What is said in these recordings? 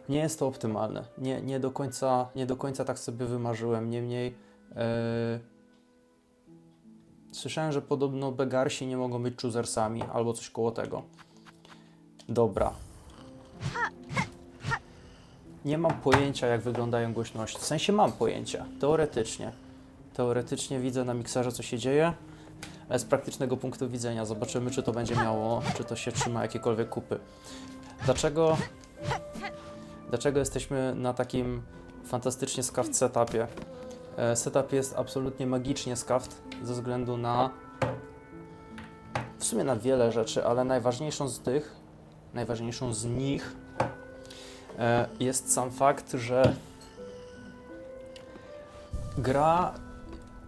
Nie jest to optymalne. Nie do końca tak sobie wymarzyłem. Niemniej słyszałem, że podobno begarsi nie mogą być choosersami albo coś koło tego. Dobra. Nie mam pojęcia, jak wyglądają głośności. W sensie mam pojęcia, teoretycznie. Teoretycznie widzę na mikserze, co się dzieje, ale z praktycznego punktu widzenia zobaczymy, czy to będzie miało, czy to się trzyma jakiekolwiek kupy. Dlaczego jesteśmy na takim fantastycznie scuffed setupie? Setup jest absolutnie magicznie scuffed ze względu na w sumie na wiele rzeczy, ale najważniejszą z nich jest sam fakt, że gra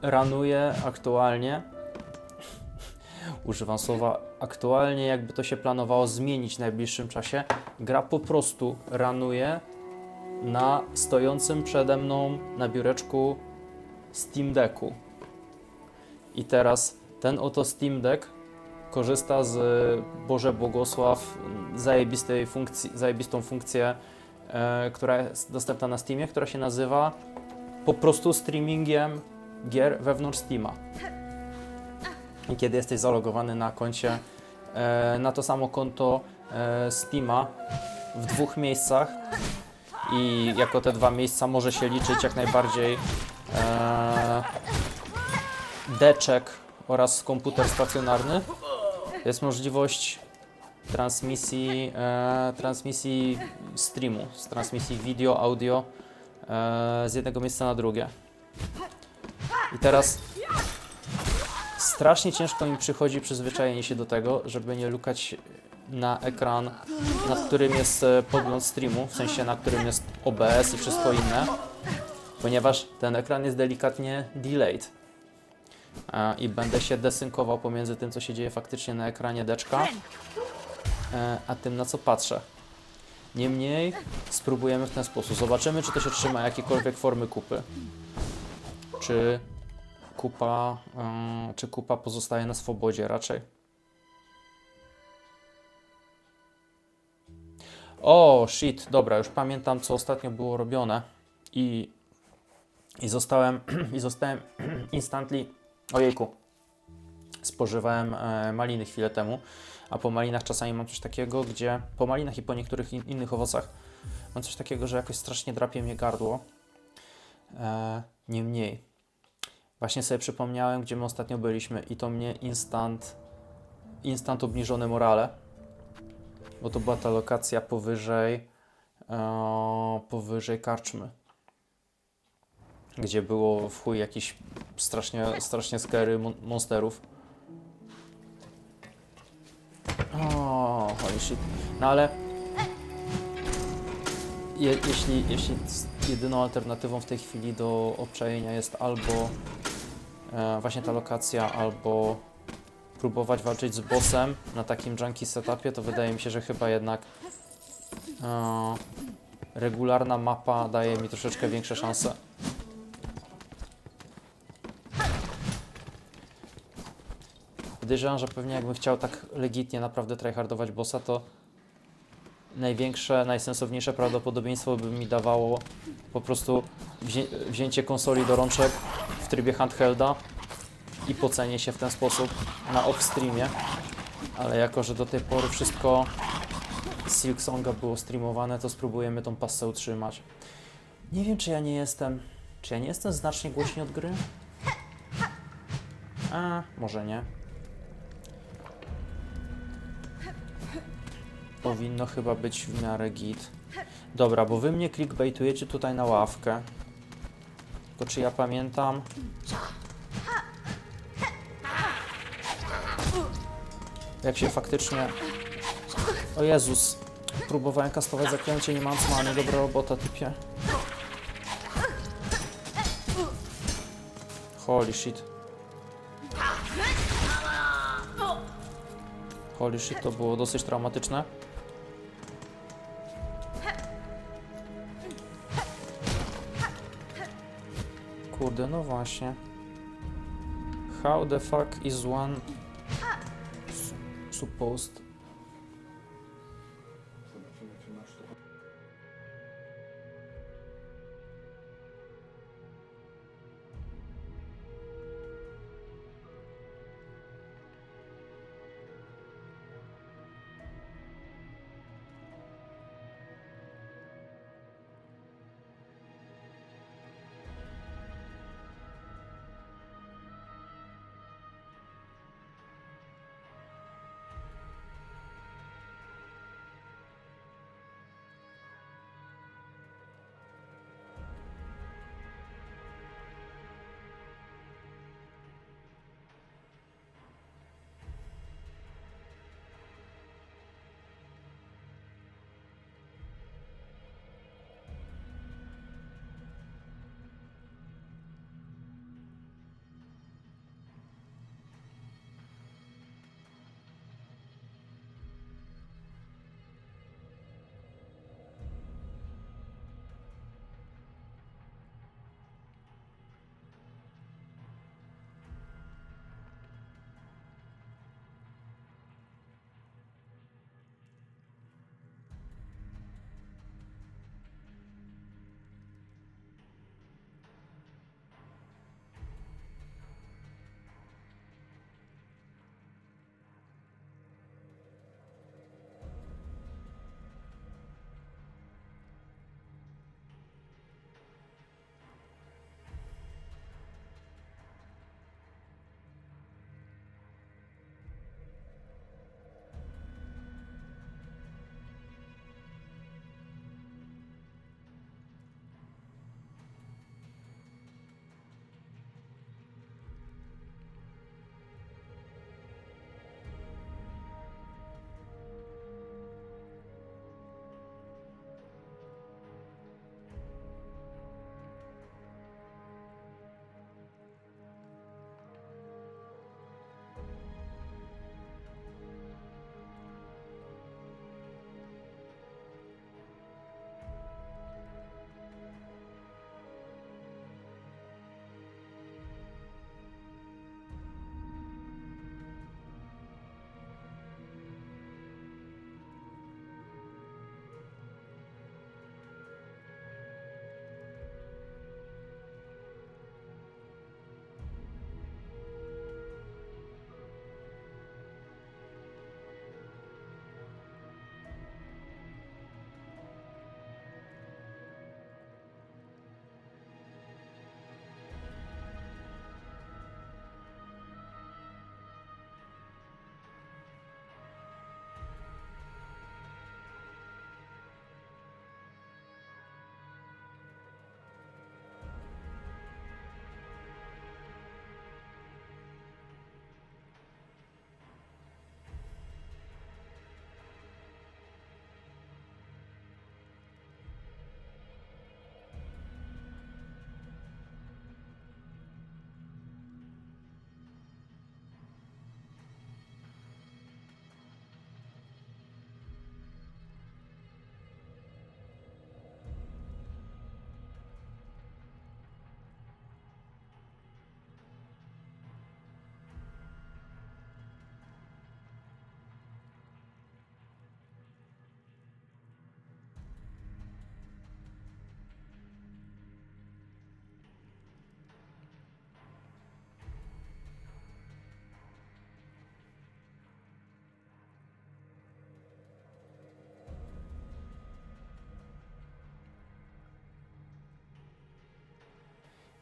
ranuje aktualnie, używam słowa aktualnie, jakby to się planowało zmienić w najbliższym czasie, gra po prostu ranuje na stojącym przede mną na biureczku Steam Decku. I teraz ten oto Steam Deck korzysta z, Boże błogosław, zajebistą funkcję, która jest dostępna na Steamie, która się nazywa po prostu streamingiem gier wewnątrz Steama. I kiedy jesteś zalogowany na koncie, na to samo konto Steama w dwóch miejscach i jako te dwa miejsca może się liczyć jak najbardziej deczek oraz komputer stacjonarny, jest możliwość transmisji streamu, z transmisji video, audio z jednego miejsca na drugie. I teraz strasznie ciężko mi przychodzi przyzwyczajenie się do tego, żeby nie lukać na ekran, nad którym jest podgląd streamu, w sensie na którym jest OBS i wszystko inne, ponieważ ten ekran jest delikatnie delayed i będę się desynkował pomiędzy tym, co się dzieje faktycznie na ekranie deczka, a tym, na co patrzę. Niemniej spróbujemy w ten sposób. Zobaczymy, czy to się trzyma jakiejkolwiek formy kupy. Czy kupa pozostaje na swobodzie raczej. O, shit, dobra, już pamiętam, co ostatnio było robione i zostałem instantly, ojejku, spożywałem maliny chwilę temu, a po malinach czasami mam coś takiego, gdzie, po malinach i po niektórych innych owocach mam coś takiego, że jakoś strasznie drapie mnie gardło. Niemniej, właśnie sobie przypomniałem, gdzie my ostatnio byliśmy i to mnie instant obniżone morale, bo to była ta lokacja powyżej karczmy, gdzie było w chuj jakiś strasznie scary monsterów. O, holy shit. No ale jeśli jedyną alternatywą w tej chwili do obczajenia jest albo właśnie ta lokacja, albo próbować walczyć z bossem na takim junkie setupie, to wydaje mi się, że chyba jednak regularna mapa daje mi troszeczkę większe szanse. Podejrzewam, że pewnie jakbym chciał tak legitnie naprawdę tryhardować bossa, to największe, najsensowniejsze prawdopodobieństwo by mi dawało po prostu wzięcie konsoli do rączek w trybie handhelda i pocenie się w ten sposób na off-streamie, ale jako, że do tej pory wszystko z Silksonga było streamowane, to spróbujemy tą passę utrzymać. Nie wiem, czy ja nie jestem znacznie głośniej od gry? Może nie. Powinno chyba być w miarę git. Dobra, bo wy mnie clickbaitujecie tutaj na ławkę. Tylko czy ja pamiętam... Jak się faktycznie... O Jezus! Próbowałem kastować zaklęcie, nie mam many. Dobra robota, typie. Holy shit. Holy shit, to było dosyć traumatyczne. Kurde, no właśnie. How the fuck is one supposed...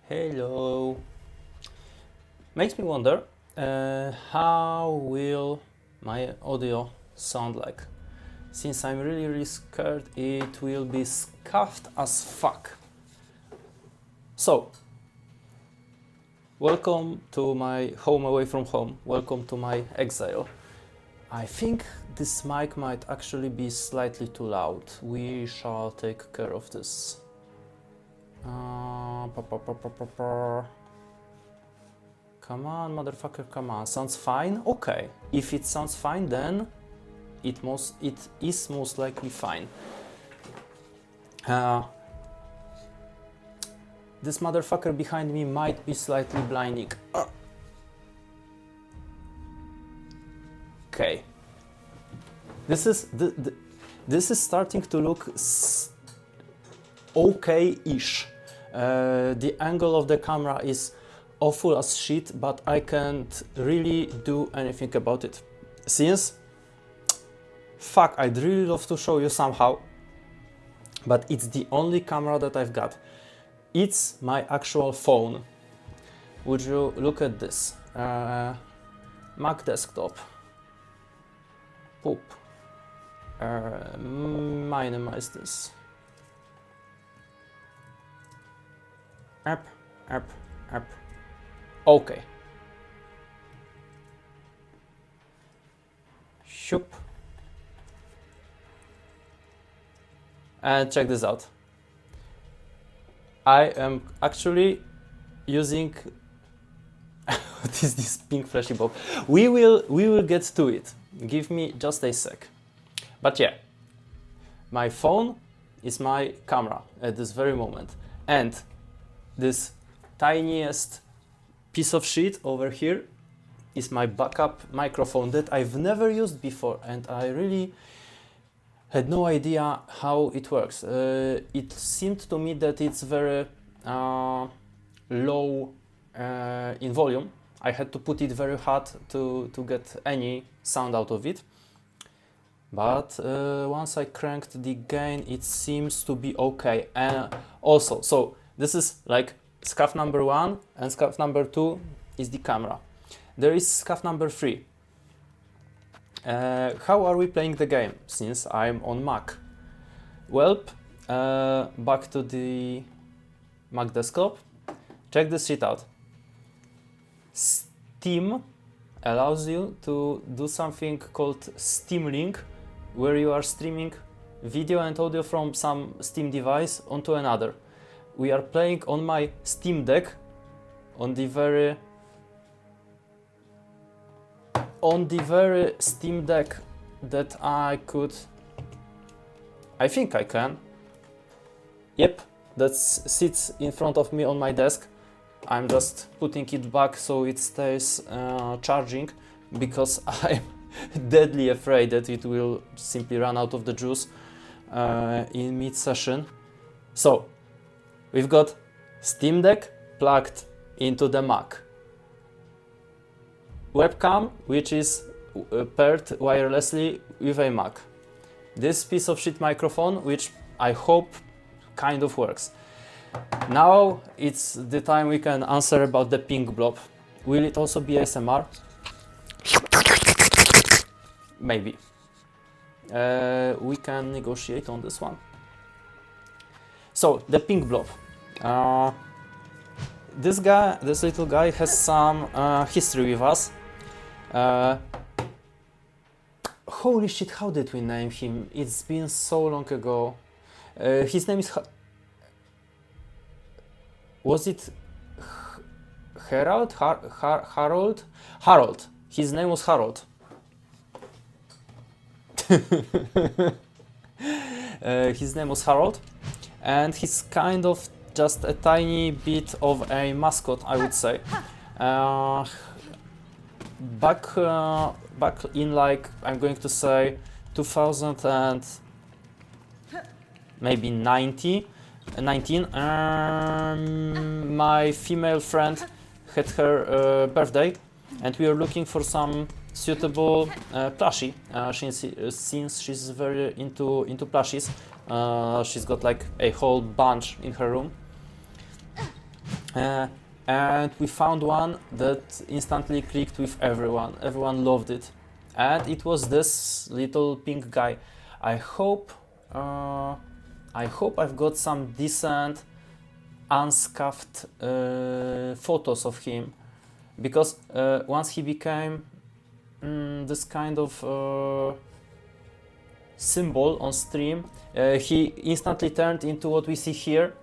Hello. Makes me wonder how will my audio sound like. Since I'm really scared it will be scuffed as fuck. So, welcome to my home away from home. Welcome to my exile. I think this mic might actually be slightly too loud. We shall take care of this. Come on, motherfucker, come on. Sounds fine? Okay. If it sounds fine, then it is most likely fine. This motherfucker behind me might be slightly blinding. Okay. This is starting to look okay-ish. The angle of the camera is awful as shit, but I can't really do anything about it. Since, fuck, I'd really love to show you somehow, but it's the only camera that I've got. It's my actual phone. Would you look at this? Mac desktop. Poop. Minimize this. App. Okay. Shoop. And check this out. I am actually using what is this pink flashy bulb? We will get to it. Give me just a sec. But yeah, my phone is my camera at this very moment, and this tiniest piece of shit over here is my backup microphone that I've never used before, and I really had no idea how it works. It seemed to me that it's very low in volume. I had to put it very hard to get any sound out of it. But once I cranked the gain, it seems to be okay. Also, so this is like scuff number 1, and scuff number 2 is the camera. There is scuff number 3. How are we playing the game since I'm on Mac? Well, back to the Mac desktop. Check this shit out. Steam allows you to do something called Steam Link, where you are streaming video and audio from some Steam device onto another. We are playing on my Steam Deck, on the very Steam Deck that I think I can. Yep, that sits in front of me on my desk. I'm just putting it back so it stays charging, because I'm deadly afraid that it will simply run out of the juice in mid-session. So, we've got Steam Deck plugged into the Mac. Webcam, which is paired wirelessly with a Mac. This piece of shit microphone, which I hope kind of works. Now it's the time we can answer about the pink blob. Will it also be ASMR? Maybe. We can negotiate on this one. So, the pink blob. This little guy has some history with us. Holy shit, how did we name him? It's been so long ago. His name is... Was it Harold? Harold? Harold. His name was Harold. His name was Harold, and he's kind of just a tiny bit of a mascot, I would say. Back in, like, I'm going to say 2000 and maybe 19, my female friend had her birthday, and we were looking for some suitable plushie, since she's very into plushies. She's got like a whole bunch in her room. Uh, and we found one that instantly clicked with everyone. Everyone loved it, and it was this little pink guy. I hope I've got some decent unscuffed photos of him, because once he became this kind of symbol on stream, he instantly turned into what we see here,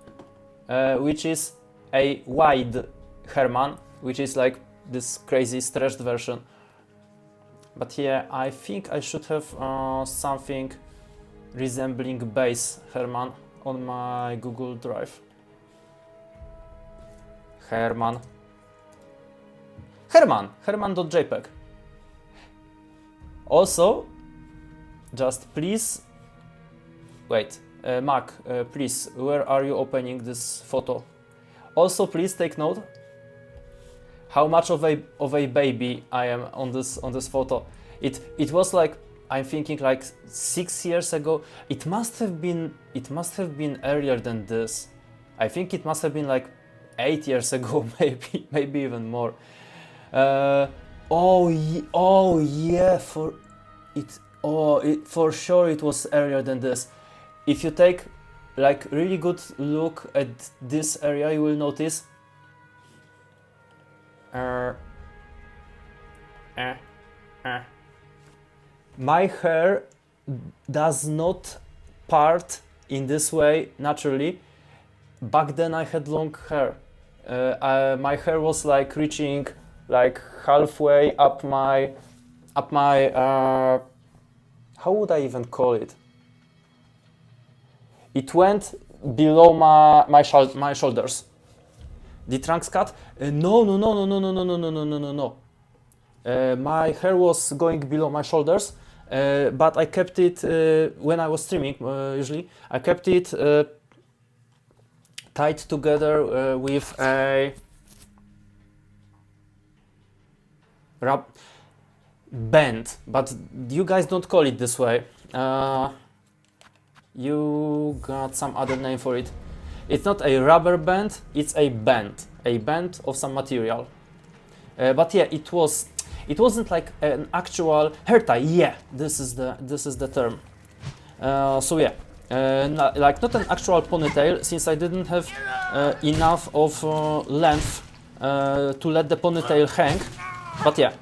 which is a wide Herman, which is like this crazy stretched version. But yeah, I think I should have something resembling base Herman on my Google Drive. Herman.jpg. Also, just please wait, Mac, please, where are you opening this photo? Also, please take note how much of a baby I am on this photo. It was like, I'm thinking like 6 years ago. It must have been earlier than this. I think it must have been like 8 years ago, maybe even more. For sure it was earlier than this. If you take like really good look at this area, you will notice my hair does not part in this way naturally. Back then I had long hair. My hair was like reaching like halfway up my how would I even call it? It went below my shoulders. The trunks cut? No. My hair was going below my shoulders, but I kept it when I was streaming. Usually, I kept it tied together with a band, but you guys don't call it this way. You got some other name for it. It's not a rubber band, it's a band of some material. But yeah, it wasn't like an actual hair tie. Yeah, this is the term. So yeah, like not an actual ponytail, since I didn't have enough of length to let the ponytail hang. But yeah,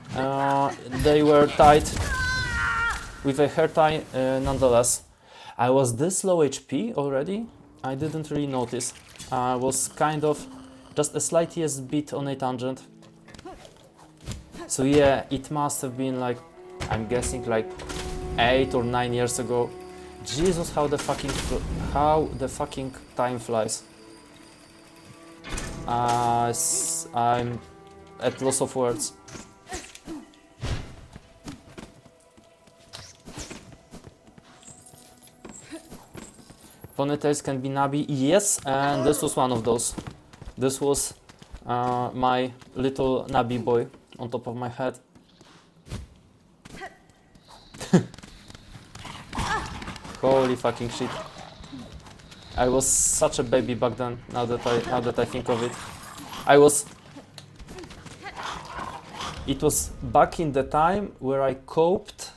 they were tied with a hair tie nonetheless. I was this low HP already. I didn't really notice. I was kind of just a slightest bit on a tangent. So yeah, it must have been like, I'm guessing like 8 or 9 years ago. Jesus, how the fucking time flies. I'm at loss of words. Ponytails can be nubby, yes, and this was one of those. This was my little nubby boy on top of my head. Holy fucking shit. I was such a baby back then, now that I think of it. It was back in the time where I coped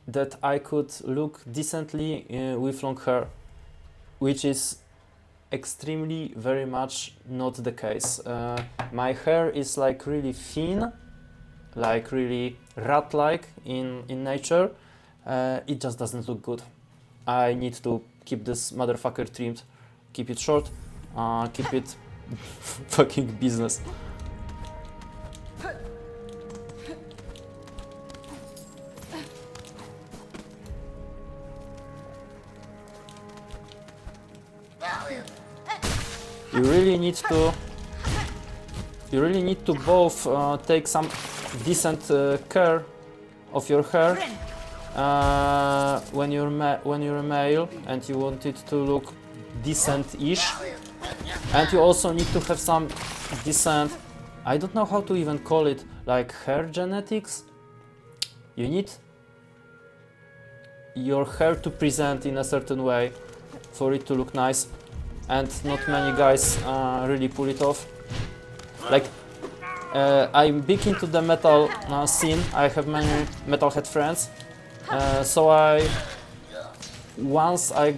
that I could look decently with long hair, which is extremely very much not the case. My hair is like really thin, like really rat-like in nature. It just doesn't look good. I need to keep this motherfucker trimmed, keep it short, keep it fucking business. You really need to both take some decent care of your hair when you're a male and you want it to look decent-ish, and you also need to have some decent, I don't know how to even call it, like hair genetics. You need your hair to present in a certain way, for it to look nice, and not many guys really pull it off. Like, I'm big into the metal scene. I have many metalhead friends. So once I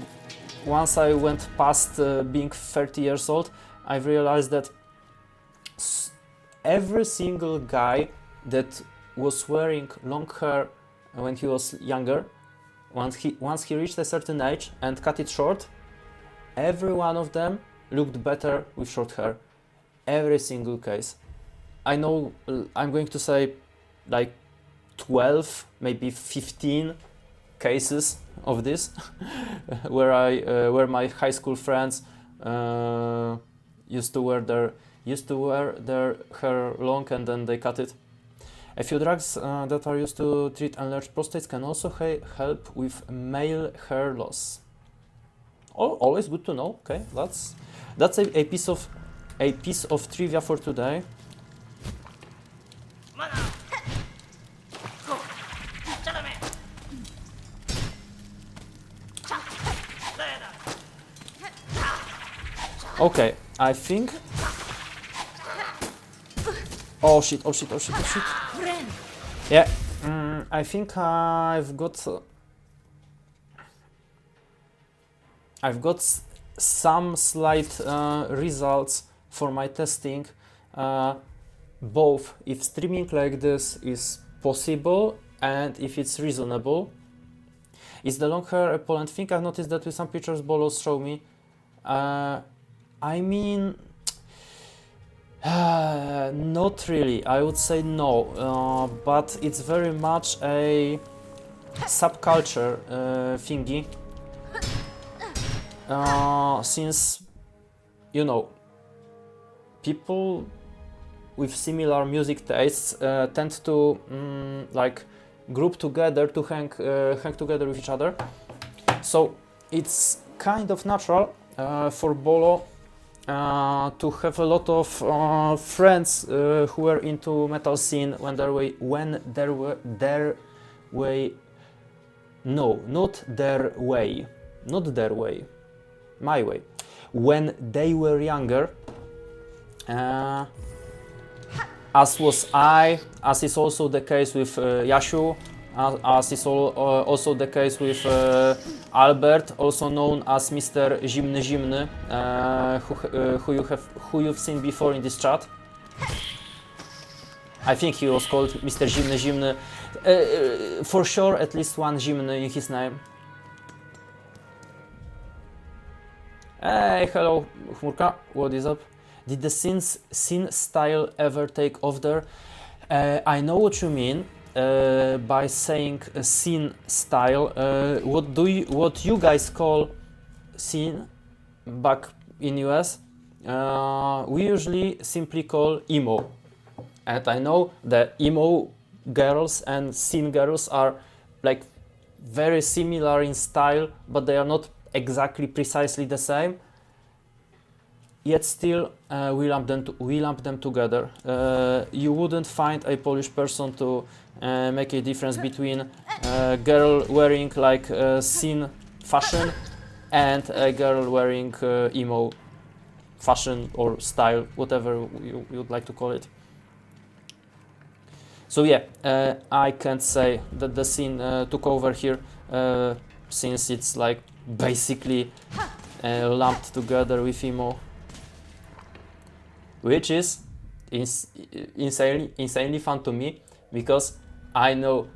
once I went past being 30 years old, I realized that every single guy that was wearing long hair when he was younger, once he reached a certain age and cut it short, every one of them looked better with short hair. Every single case. I know I'm going to say like 12, maybe 15 cases of this where my high school friends used to wear their hair long and then they cut it. A few drugs that are used to treat enlarged prostates can also help with male hair loss. Always good to know. Okay, that's a piece of trivia for today. Okay, I think. Oh shit! Yeah, I think I've got some slight results for my testing. Both if streaming like this is possible and if it's reasonable. Is the long hair a Poland thing? I've noticed that with some pictures Bolos show me. I mean, not really. I would say no, but it's very much a subculture thingy. Since, you know, people with similar music tastes tend to like group together to hang together with each other. So it's kind of natural for Bolo to have a lot of friends who were into metal scene when their way my way, when they were younger, as was I, as is also the case with Yashu, as is also the case with Albert, also known as Mr. Zimny Zimny, who you've seen before in this chat. I think he was called Mr. Zimny Zimny. For sure, at least one Zimny in his name. Hey, hello, Chmurka, what is up? Did the scene style ever take off there? I know what you mean by saying scene style. What you guys call scene back in US, we usually simply call emo. And I know that emo girls and scene girls are like very similar in style, but they are not exactly precisely the same. Yet still, we lump them together. You wouldn't find a Polish person to make a difference between a girl wearing like scene fashion and a girl wearing emo fashion or style, whatever you would like to call it. So yeah, I can't say that the scene took over here, since it's like basically lumped together with emo. Which is insanely fun to me, because I know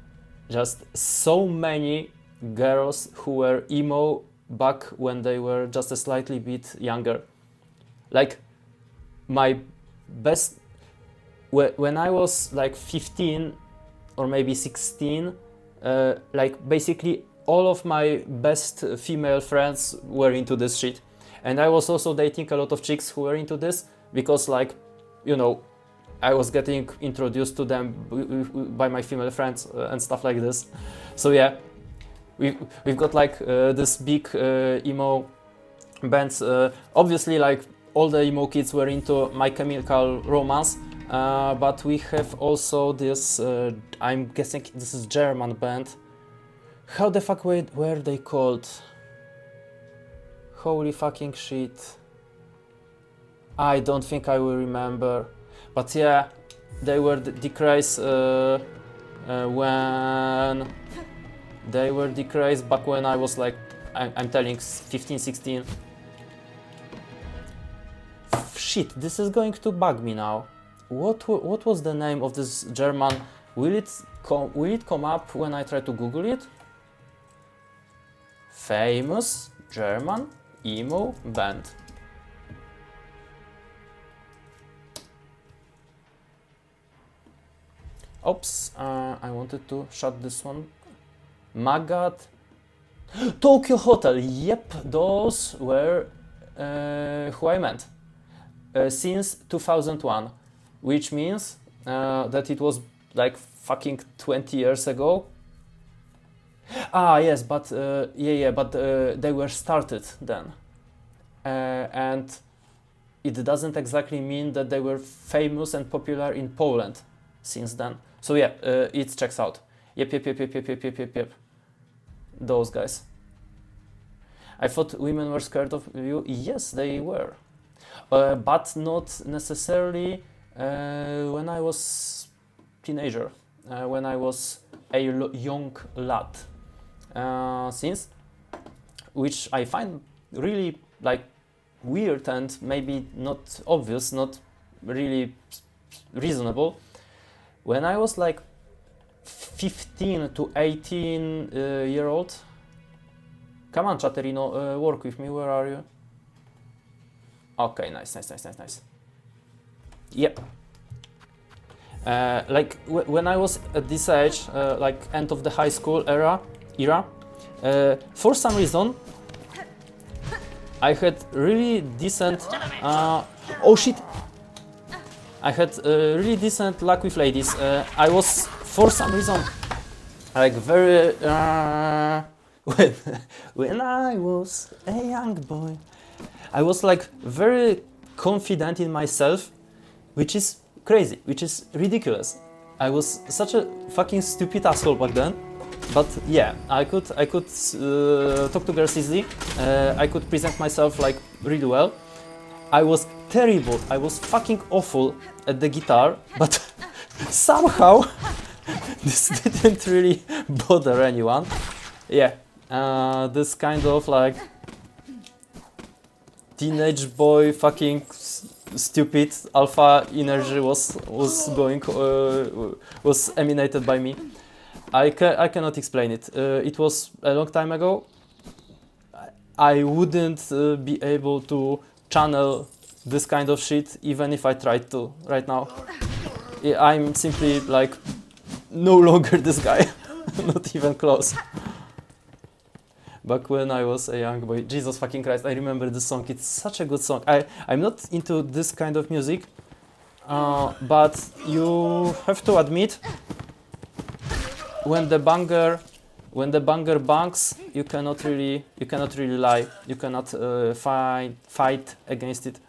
just so many girls who were emo back when they were just a slightly bit younger. Like my best, when I was like 15 or maybe 16, like basically all of my best female friends were into this shit. And I was also dating a lot of chicks who were into this, because like, you know, I was getting introduced to them by my female friends and stuff like this. So yeah, we've got like this big emo bands. Obviously, like all the emo kids were into My Chemical Romance, but we have also this, I'm guessing this is German band. How the fuck were they called? Holy fucking shit. I don't think I will remember. But yeah, they were decreased when they were decreased back when I was like, I'm telling 15, 16. Shit, this is going to bug me now. What was the name of this German? Will it come up when I try to Google it? Famous German emo band. Oops, I wanted to shut this one. Magat. Tokyo Hotel. Yep, those were who I meant. Since 2001, which means that it was like fucking 20 years ago. Ah, yes, but but they were started then, and it doesn't exactly mean that they were famous and popular in Poland since then. So yeah, it checks out. Yep. Those guys. I thought women were scared of you. Yes, they were, but not necessarily when I was teenager. When I was a young lad. Since, which I find really like weird and maybe not obvious, not really reasonable. When I was like 15 to 18 year old, come on Chatterino, work with me, where are you? Okay, nice. Yep. Like when I was at this age, like end of the high school era, for some reason, I had really decent. Oh shit! I had really decent luck with ladies. I was, for some reason, like very. When I was a young boy, I was like very confident in myself, which is crazy, which is ridiculous. I was such a fucking stupid asshole back then. But yeah, I could talk to girls easily. I could present myself like really well. I was terrible. I was fucking awful at the guitar, but somehow this didn't really bother anyone. Yeah, this kind of like teenage boy fucking stupid alpha energy was emanated by me. I cannot explain it. It was a long time ago. I wouldn't be able to channel this kind of shit even if I tried to right now. I'm simply like no longer this guy, not even close. Back when I was a young boy, Jesus fucking Christ, I remember this song. It's such a good song. I'm not into this kind of music, but you have to admit, when the banger bangs, you cannot really lie. You cannot fight against it.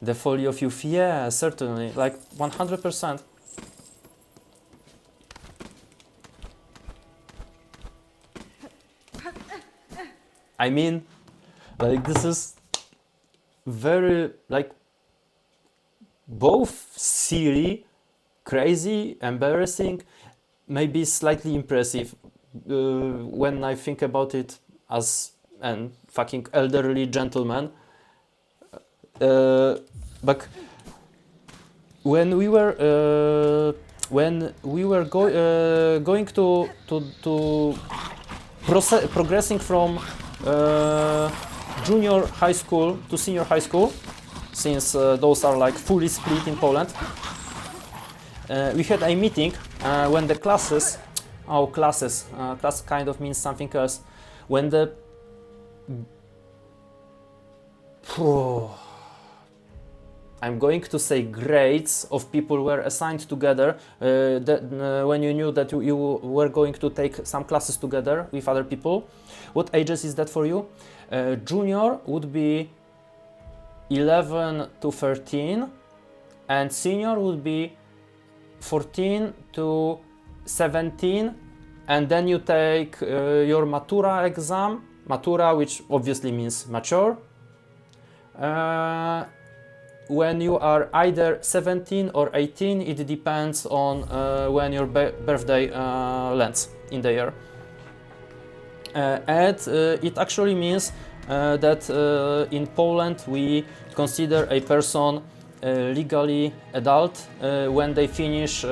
The folly of youth, yeah, certainly, like 100%. I mean, like this is very like both silly, crazy, embarrassing, maybe slightly impressive when I think about it as an fucking elderly gentleman. But when we were going to progressing from junior high school to senior high school, since those are like fully split in Poland, we had a meeting when the classes class kind of means something else, when the I'm going to say grades of people were assigned together, when you knew that you were going to take some classes together with other people. What ages is that for you? Junior would be 11 to 13, and senior would be 14 to 17, and then you take your Matura exam, Matura, which obviously means mature, when you are either 17 or 18, it depends on when your birthday lands in the year. And it actually means that in Poland we consider a person legally adult when they finish,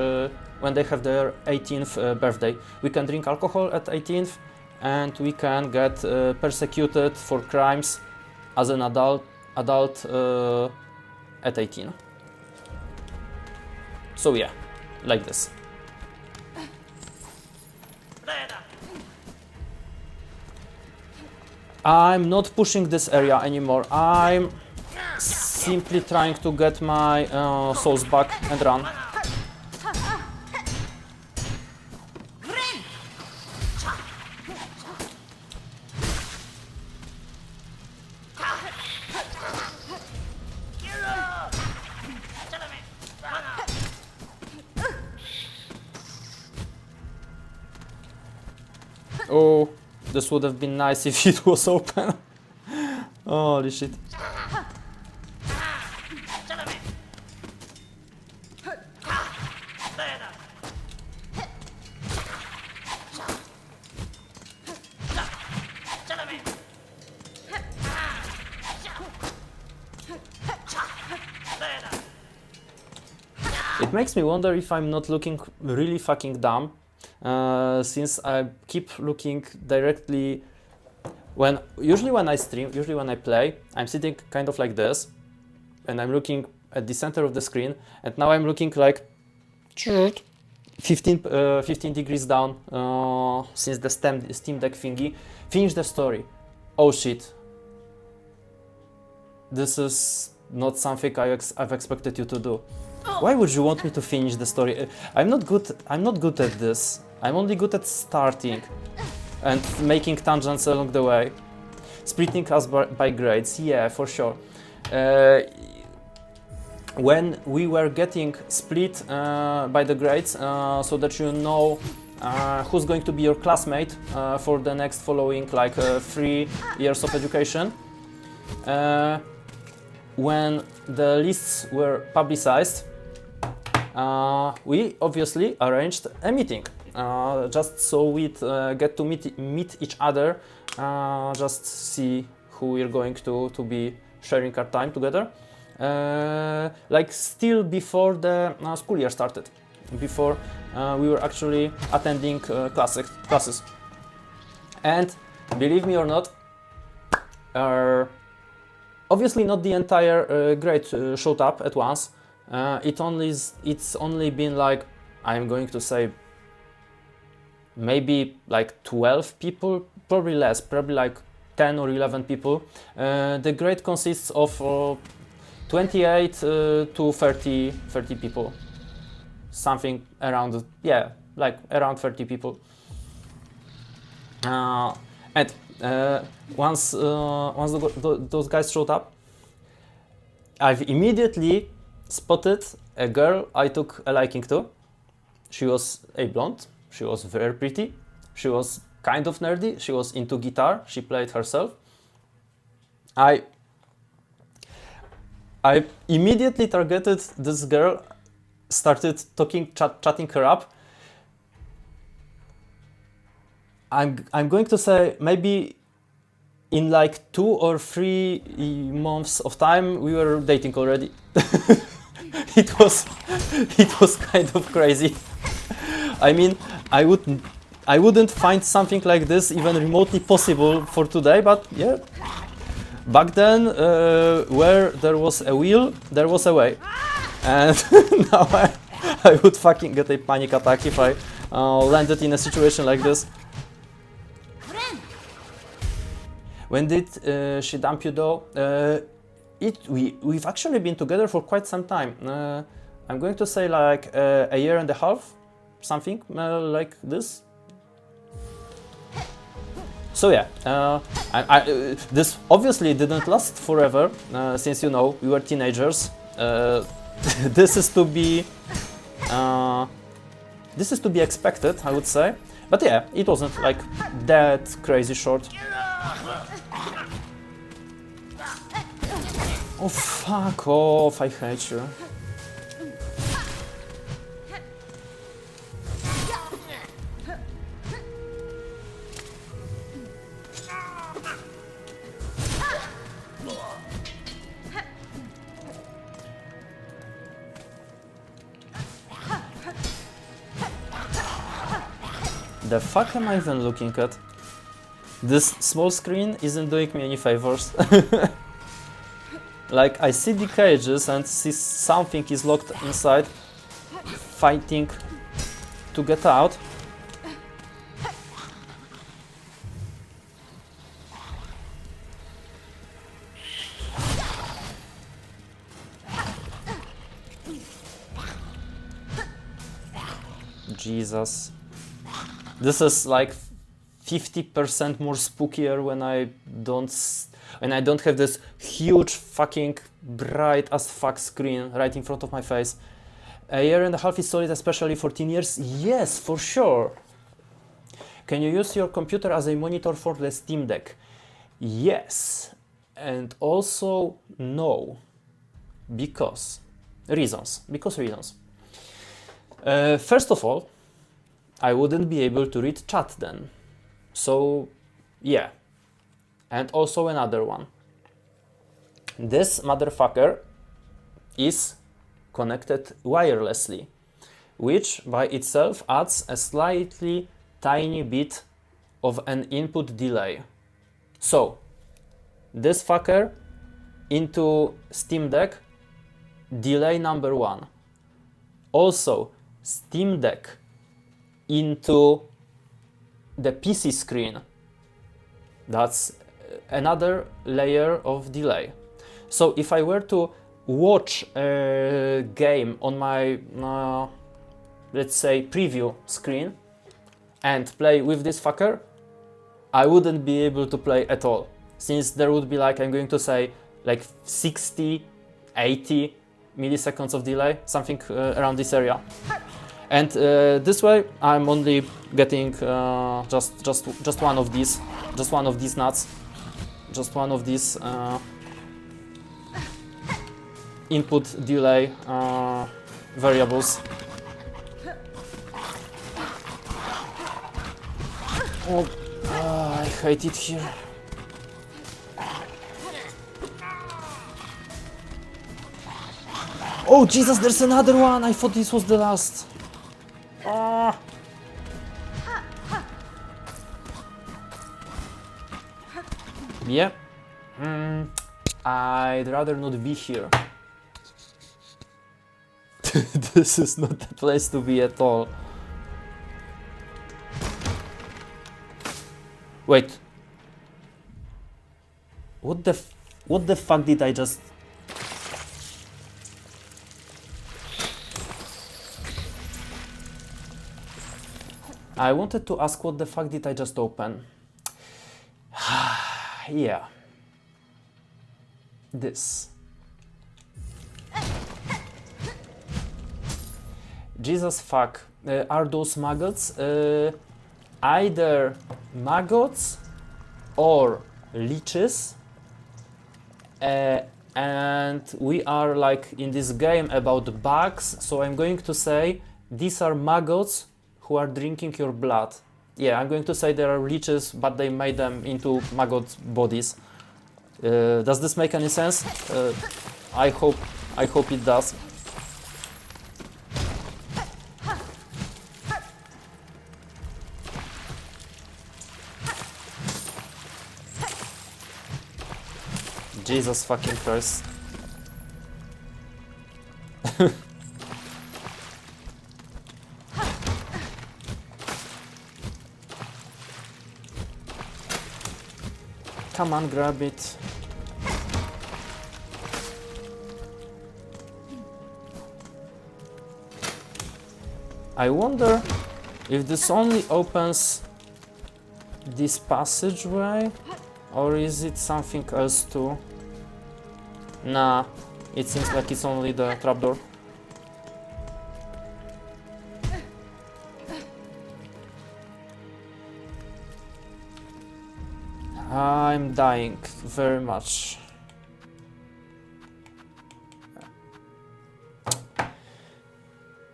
when they have their 18th birthday. We can drink alcohol at 18th, and we can get persecuted for crimes as an adult at 18. So yeah, like this. I'm not pushing this area anymore. I'm simply trying to get my souls back and run. Oh, this would have been nice if it was open. Holy shit. It makes me wonder if I'm not looking really fucking dumb, since I keep looking directly usually when I stream, usually when I play, I'm sitting kind of like this, and I'm looking at the center of the screen, and now I'm looking like 15 degrees down, since the Steam Deck thingy. Finish the story. Oh shit. This is not something I've expected you to do. Why would you want me to finish the story? I'm not good at this. I'm only good at starting and making tangents along the way. Splitting us by grades, yeah, for sure. When we were getting split by the grades, so that you know who's going to be your classmate for the next following 3 years of education. When the lists were publicized, we obviously arranged a meeting, just so we'd get to meet each other, just see who we're going to be sharing our time together, still before the school year started, before we were actually attending classes. And believe me or not, obviously not the entire grade showed up at once. It's only been I'm going to say maybe 12 people, probably less, probably 10 or 11 people. The grade consists of 28 to 30 people, something around, yeah, around 30 people. And once those guys showed up, I've immediately spotted a girl I took a liking to. She was a blonde, she was very pretty, she was kind of nerdy, she was into guitar, she played herself. I immediately targeted this girl, started chatting her up. I'm going to say maybe in 2 or 3 months of time we were dating already. It was kind of crazy. I mean, I wouldn't find something like this even remotely possible for today, but yeah. Back then, where there was a will, there was a way. And now I would fucking get a panic attack if I landed in a situation like this. When did she dump you though? We've actually been together for quite some time. I'm going to say a year and a half, something like this. So yeah, this obviously didn't last forever, since we were teenagers. This is to be expected, I would say. But yeah, it wasn't like that crazy short. Oh, fuck off, I hate you. The fuck am I even looking at? This small screen isn't doing me any favors. Like, I see the cages and see something is locked inside, fighting to get out. Jesus. This is like 50% more spookier when I don't have this huge fucking bright as fuck screen right in front of my face. A year and a half is solid, especially 14 years? Yes, for sure. Can you use your computer as a monitor for the Steam Deck? Yes. And also no. Because reasons. First of all, I wouldn't be able to read chat then. So, yeah. And also another one. This motherfucker is connected wirelessly, which by itself adds a slightly tiny bit of an input delay. So, this fucker into Steam Deck, delay number 1. Also, Steam Deck into the PC screen, that's another layer of delay. So if I were to watch a game on my, let's say, preview screen and play with this fucker, I wouldn't be able to play at all, since there would be like, I'm going to say, like 60, 80 milliseconds of delay, something around this area. And this way, I'm only getting just one of these, nuts, just one of these input delay variables. Oh, I hate it here. Oh Jesus, there's another one! I thought this was the last. Yeah. I'd rather not be here. This is not the place to be at all. Wait. What the fuck did I just... I wanted to ask what the fuck did I just open? Yeah. This. Jesus fuck. Are those maggots? Either maggots or leeches. And we are like in this game about bugs, so I'm going to say these are maggots who are drinking your blood. Yeah, I'm going to say there are leeches, but they made them into maggot bodies. Does this make any sense? I hope it does. Jesus fucking Christ. Come on, grab it. I wonder if this only opens this passageway, or is it something else too? Nah, it seems like it's only the trapdoor. I'm dying very much.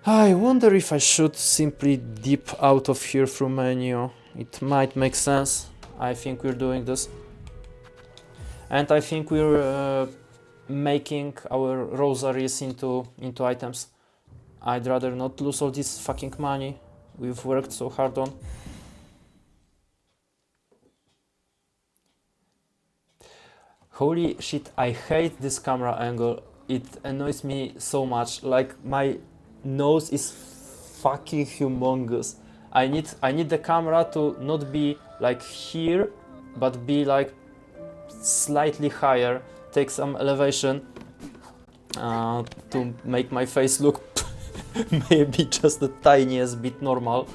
I wonder if I should simply dip out of here through menu. It might make sense. I think we're doing this. And I think we're making our rosaries into items. I'd rather not lose all this fucking money we've worked so hard on. Holy shit, I hate this camera angle. It annoys me so much. Like, my nose is fucking humongous. I need the camera to not be like here, but be like slightly higher. Take some elevation to make my face look maybe just the tiniest bit normal.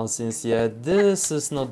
Since yeah, this is not the